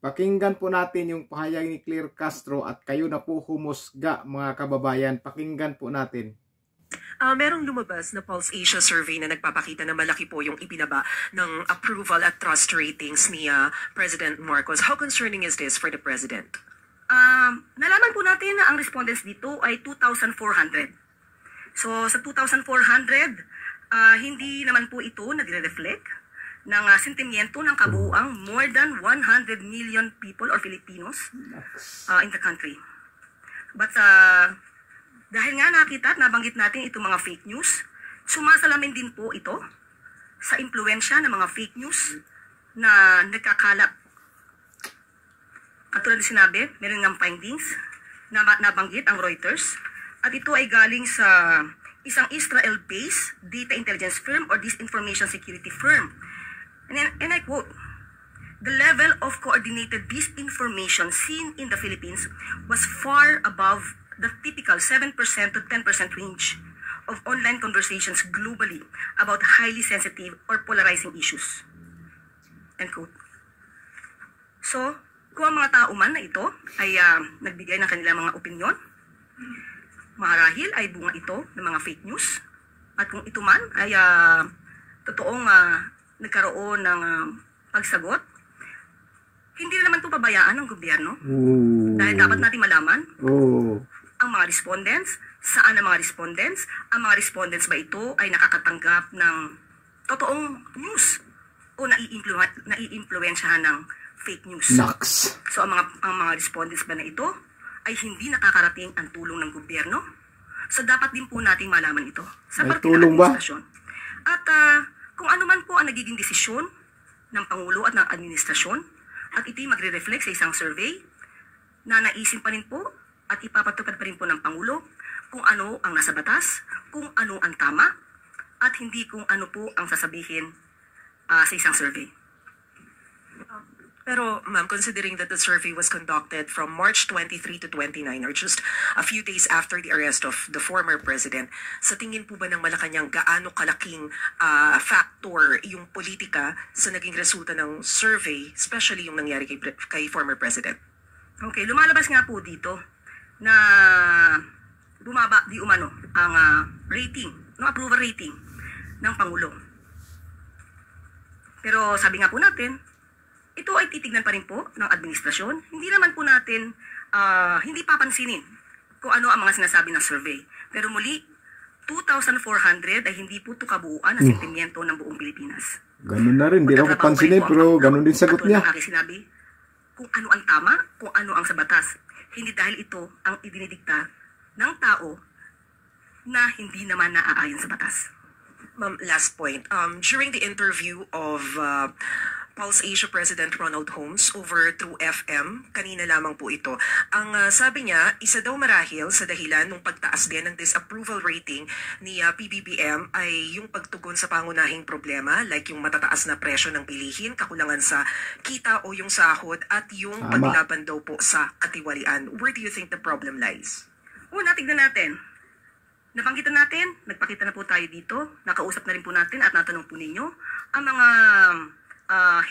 Pakinggan po natin yung pahayag ni Claire Castro at kayo na po humusga mga kababayan. Pakinggan po natin. Merong lumabas na Pulse Asia survey na nagpapakita na malaki po yung ibinaba ng approval at trust ratings ni President Marcos. How concerning is this for the President? Nalaman po natin na ang respondents dito ay 2,400. So sa 2,400, hindi naman po ito nagre-reflect ng sentimiento ng kabuuang more than 100 million people or Filipinos in the country. But dahil nga nakita at nabanggit natin itong mga fake news, sumasalamin din po ito sa impluensya ng mga fake news na nagkakalat. Katulad na sinabi, meron ng findings na nabanggit ang Reuters at ito ay galing sa isang Israel-based data intelligence firm or disinformation security firm. And I quote, "The level of coordinated disinformation seen in the Philippines was far above the typical 7% to 10% range of online conversations globally about highly sensitive or polarizing issues." End quote. So, kung ang mga tao man na ito ay nagbigay ng kanilang mga opinyon, marahil ay bunga ito ng mga fake news. At kung ito man ay totoong nagkaroon ng pagsagot, hindi naman ito pabayaan ng gobyerno. Dahil dapat natin malaman ang mga respondents, saan ang mga respondents, ang mga respondents ba ito ay nakakatanggap ng totoong news o naiimpluwensyahan ng fake news. So ang mga respondents ba na ito ay hindi nakakarating ang tulong ng gobyerno? So dapat din po nating malaman ito sa parte ng administrasyon. At kung ano man po ang nagiging desisyon ng Pangulo at ng administrasyon, at ito'y magre-reflect sa isang survey na naisin pa rin po at ipapatupad pa rin po ng Pangulo kung ano ang nasa batas, kung ano ang tama, at hindi kung ano po ang sasabihin sa isang survey. Pero ma'am, considering that the survey was conducted from March 23 to 29 or just a few days after the arrest of the former president, sa tingin po ba ng Malacanang gaano kalaking factor yung politika sa naging resulta ng survey, especially yung nangyari kay former president? Okay, lumalabas nga po dito na bumaba di umano ang rating, no, approval rating ng Pangulo. Pero sabi nga po natin, ito ay titignan pa rin po ng administrasyon. Hindi naman po natin, hindi papansinin kung ano ang mga sinasabi ng survey. Pero muli, 2,400 ay hindi po ito kabuuan na sentimiento ng buong Pilipinas. Ganun na rin, hindi na papansinin, pero ganun din sagot niya. Katulad ng aking sinabi, kung ano ang tama, kung ano ang sa batas. Hindi dahil ito ang idinidikta ng tao na hindi naman naaayon sa batas. Ma'am, last point. During the interview of Pulse Asia President Ronald Holmes over through FM, kanina lamang po ito. Ang sabi niya, isa daw marahil sa dahilan ng pagtaas din ng disapproval rating ni PBBM ay yung pagtugon sa pangunahing problema like yung matataas na presyo ng bilihin, kakulangan sa kita o yung sahod at yung paglaban daw po sa katiwalian. Where do you think the problem lies? Una, tignan natin. Napanggitan natin, nagpakita na po tayo dito, nakausap na rin po natin at natanong po ninyo ang mga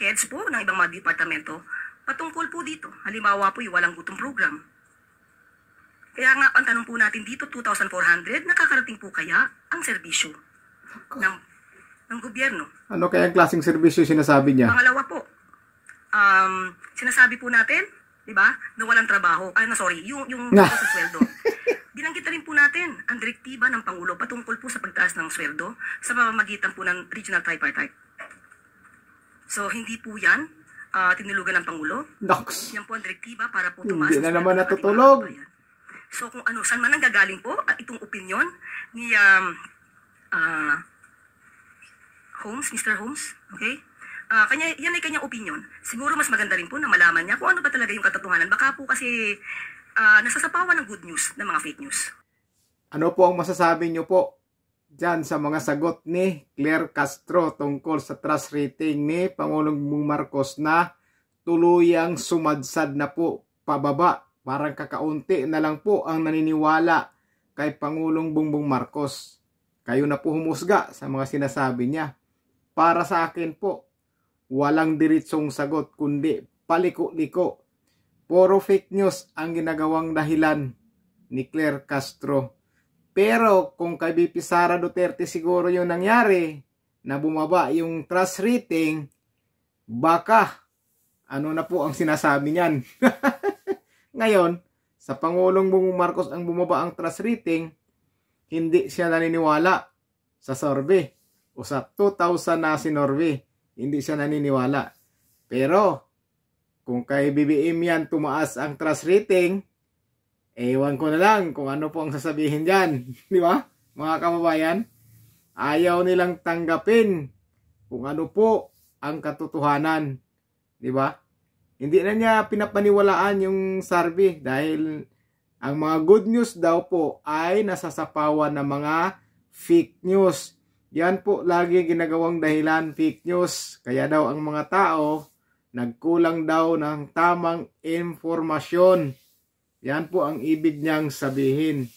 heads po ng ibang mga departamento patungkol po dito. Halimbawa po yung walang gutom program. Kaya nga ang tanong po natin dito, 2,400, nakakarating po kaya ang serbisyo ng gobyerno? Ano kaya ang klaseng serbisyo sinasabi niya? Pangalawa po, sinasabi po natin, di ba, na walang trabaho. Yung sa sweldo. Binanggit na rin po natin ang direktiba ng Pangulo patungkol po sa pagtaas ng sweldo sa pamamagitan po ng regional tripartite. So, hindi po yan tinulugan ng Pangulo. Yan po ang direktiba para po tumaas. Hindi na naman natutulog. So, kung ano, saan man nanggagaling po at itong opinion ni Holmes, Mr. Holmes, okay? Yan ay kanyang opinion. Siguro mas maganda rin po na malaman niya kung ano ba talaga yung katotohanan. Baka po kasi nasasapawan ng good news, ng mga fake news. Ano po ang masasabi niyo po dyan sa mga sagot ni Claire Castro tungkol sa trust rating ni Pangulong Bongbong Marcos na tuluyang sumadsad na po pababa? Parang kakaunti na lang po ang naniniwala kay Pangulong Bongbong Marcos. Kayo na po humusga sa mga sinasabi niya. Para sa akin po, walang diretsong sagot kundi paliko-liko. Puro fake news ang ginagawang dahilan ni Claire Castro. Pero kung kay BP Sara Duterte siguro yung nangyari na bumaba yung trust rating, baka ano na po ang sinasabi niyan. Ngayon, sa Pangulong Bongbong Marcos ang bumaba ang trust rating, hindi siya naniniwala sa survey o sa 2,000 na sinorvey. Hindi siya naniniwala. Pero kung kay BBM yan tumaas ang trust rating, ewan ko na lang kung ano po ang sasabihin dyan. Di ba? Mga kababayan, ayaw nilang tanggapin kung ano po ang katotohanan. Di ba? Hindi na niya pinapaniwalaan yung survey dahil ang mga good news daw po ay nasasapawan ng mga fake news. Yan po lagi ginagawang dahilan, fake news. Kaya daw ang mga tao nagkulang daw ng tamang informasyon. Yan po ang ibig niyang sabihin.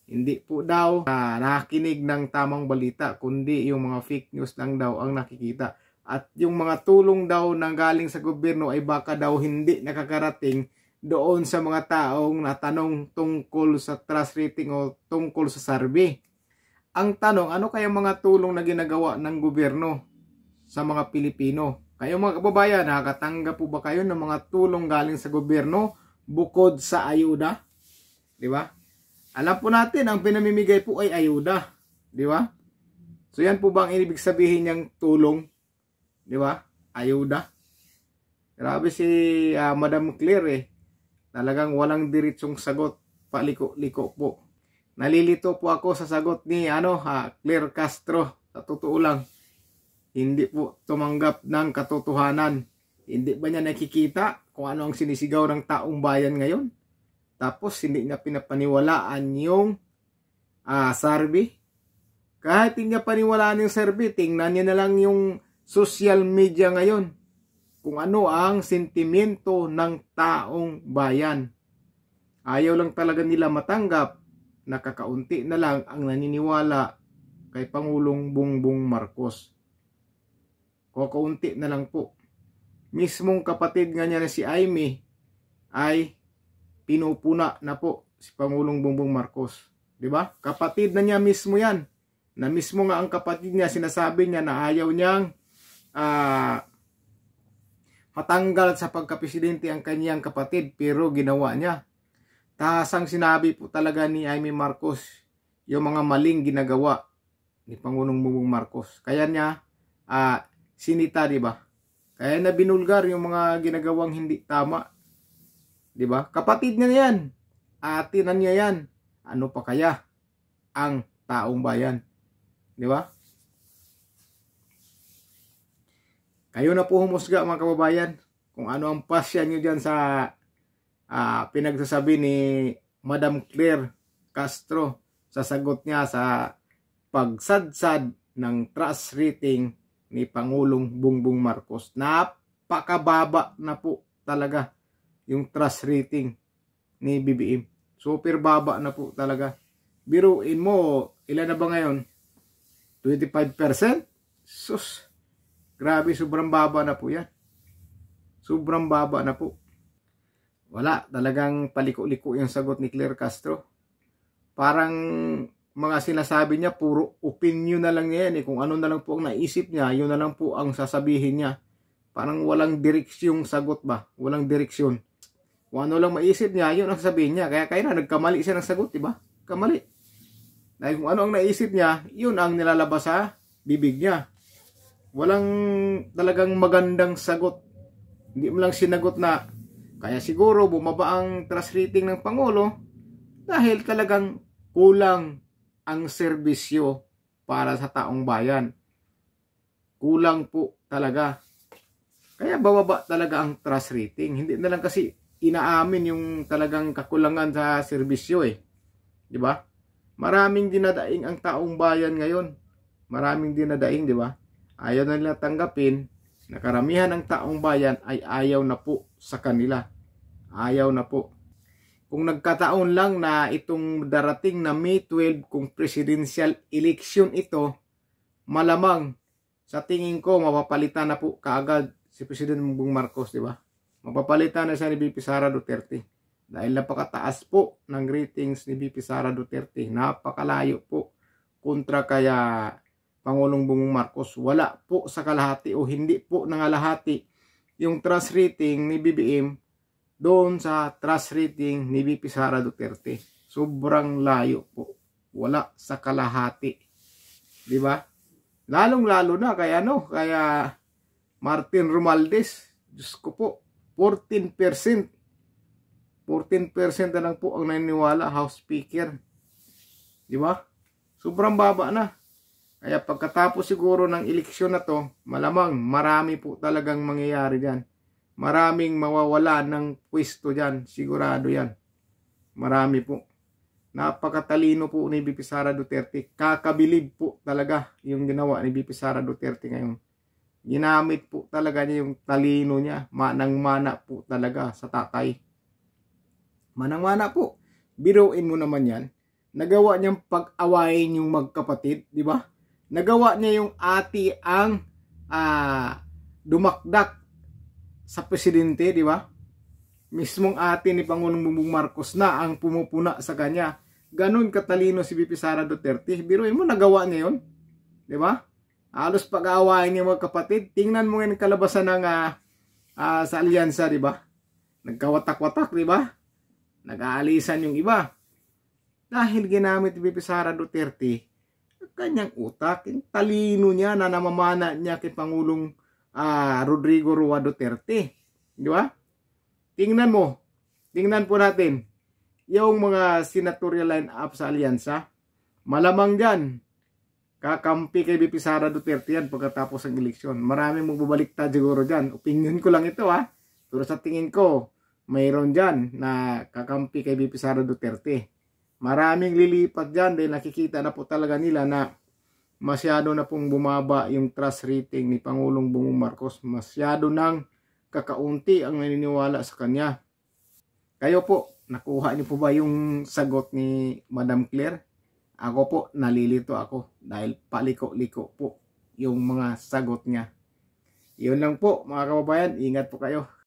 Hindi po daw nakikinig ng tamang balita, kundi yung mga fake news lang daw ang nakikita. At yung mga tulong daw na galing sa gobyerno ay baka daw hindi nakakarating doon sa mga taong natanong tungkol sa trust rating o tungkol sa survey. Ang tanong, ano kaya mga tulong na ginagawa ng gobyerno sa mga Pilipino? Kayo mga kababayan, nakakatanggap po ba kayo ng mga tulong galing sa gobyerno bukod sa ayuda? Di ba? Alam po natin, ang pinamimigay po ay ayuda. Di ba? So yan po ba ang ibig sabihin niyang tulong? Di ba? Ayuda. Grabe si Madam Claire eh. Talagang walang diretsong sagot. Paliko-liko po. Nalilito po ako sa sagot ni Claire Castro. Sa totoo lang. Hindi po tumanggap ng katotohanan. Hindi ba niya nakikita kung ano ang sinisigaw ng taong bayan ngayon? Tapos hindi niya pinapaniwalaan yung survey. Kahit hindi niya paniwalaan yung survey, tingnan niya na lang yung social media ngayon. Kung ano ang sentimento ng taong bayan. Ayaw lang talaga nila matanggap. Nakakaunti na lang ang naniniwala kay Pangulong Bongbong Marcos. Kakaunti na lang po. Mismong kapatid nga niya na si Aimee ay pinupuna na po si Pangulong Bongbong Marcos. Diba? Kapatid na niya mismo yan. Na mismo nga ang kapatid niya sinasabi niya na ayaw niyang matanggal sa pagkapresidente ang kanyang kapatid, pero ginawa niya. Tahasang sinabi po talaga ni Aimee Marcos yung mga maling ginagawa ni Pangulong Bongbong Marcos. Kaya niya sinita, di ba? Kaya na binulgar yung mga ginagawang hindi tama. Di ba? Kapatid niya yan. Ate na niya yan. Ano pa kaya ang taong bayan? Di ba? Kayo na po humusga mga kababayan kung ano ang pasya nyo dyan sa pinagsasabi ni Madam Claire Castro sa sagot niya sa pagsadsad ng trust rating ni Pangulong Bongbong Marcos. Napakababa na po talaga yung trust rating ni BBM. Super baba na po talaga. Biruin mo, ilan na ba ngayon? 25%? Sus! Grabe, sobrang baba na po yan. Sobrang baba na po. Wala, talagang paliko-liko yung sagot ni Claire Castro. Parang mga sinasabi niya, puro opinion na lang niya yan. Kung ano na lang po ang naisip niya, yun na lang po ang sasabihin niya. Parang walang direksyong sagot ba? Walang direksyon. Kung ano lang maisip niya, yun ang sasabihin niya. Kaya na nagkamali siya ng sagot, diba? Kamali. Dahil kung ano ang naisip niya, yun ang nilalabas sa bibig niya. Walang talagang magandang sagot. Hindi mo lang sinagot na kaya siguro bumaba ang trust rating ng Pangulo dahil talagang kulang ang serbisyo para sa taong bayan. Kulang po talaga. Kaya bababa talaga ang trust rating. Hindi na lang kasi inaamin yung talagang kakulangan sa serbisyo eh. Di ba? Maraming dinadaing ang taong bayan ngayon. Maraming dinadaing, di ba? Ayaw na nila tanggapin na karamihan ng taong bayan ay ayaw na po sa kanila. Ayaw na po. Kung nagkataon lang na itong darating na May 12 kung presidential election ito, malamang sa tingin ko mapapalitan na po kaagad si President Bongbong Marcos, di ba? Mapapalitan na siya ni VP Sara Duterte. Dahil napakataas po ng ratings ni VP Sara Duterte. Napakalayo po kontra kaya Pangulong Bongbong Marcos. Wala po sa kalahati o hindi po nangalahati yung trust rating ni BBM doon sa trust rating ni VP Sara Duterte. Sobrang layo po. Wala sa kalahati. Di ba? Lalong-lalo na kaya Martin Romualdez. Diyos ko po. 14% na lang po ang naniniwala, House Speaker. Di ba? Sobrang baba na. Kaya pagkatapos siguro ng eleksyon na to, malamang marami po talagang mangyayari dyan. Maraming mawawala ng pwesto dyan. Sigurado yan. Marami po. Napakatalino po ni VP Sara Duterte. Kakabilib po talaga yung ginawa ni VP Sara Duterte ngayon. Ginamit po talaga niya yung talino niya. Manang-mana po talaga sa tatay. Manang-mana po. Biruin mo naman yan. Nagawa niyang pag-awayin yung magkapatid, di ba? Nagawa niya yung ati ang dumakdak sa presidente, di ba? Mismong ati ni Pangulong Bongbong Marcos na ang pumupuna sa kanya. Ganon katalino si VP Sara Duterte. Biruin mo, nagawa niya yun. Di ba? Halos pag-aawain niya mga kapatid. Tingnan mo yung kalabasan ng sa alyansa, di ba? Nagkawatak-watak, di ba? Nag-aalisan yung iba. Dahil ginamit ni VP Sara Duterte kanyang utak, yung talino niya na namamana niya kay Pangulong Rodrigo Roa Duterte. Di ba? Tingnan po natin yung mga senatorial line-up sa alyansa. Malamang dyan, kakampi kay VP Sara Duterte yan pagkatapos ng eleksyon. Maraming magbabaliktad siguro dyan. Opinion ko lang ito Pero sa tingin ko, mayroon dyan na kakampi kay VP Sara Duterte. Maraming lilipat dyan dahil nakikita na po talaga nila na masyado na pong bumaba yung trust rating ni Pangulong Bongbong Marcos. Masyado nang kakaunti ang naniniwala sa kanya. Kayo po, nakuha niyo po ba yung sagot ni Madam Claire? Ako po, nalilito ako dahil paliko-liko po yung mga sagot niya. Yun lang po mga kababayan, ingat po kayo.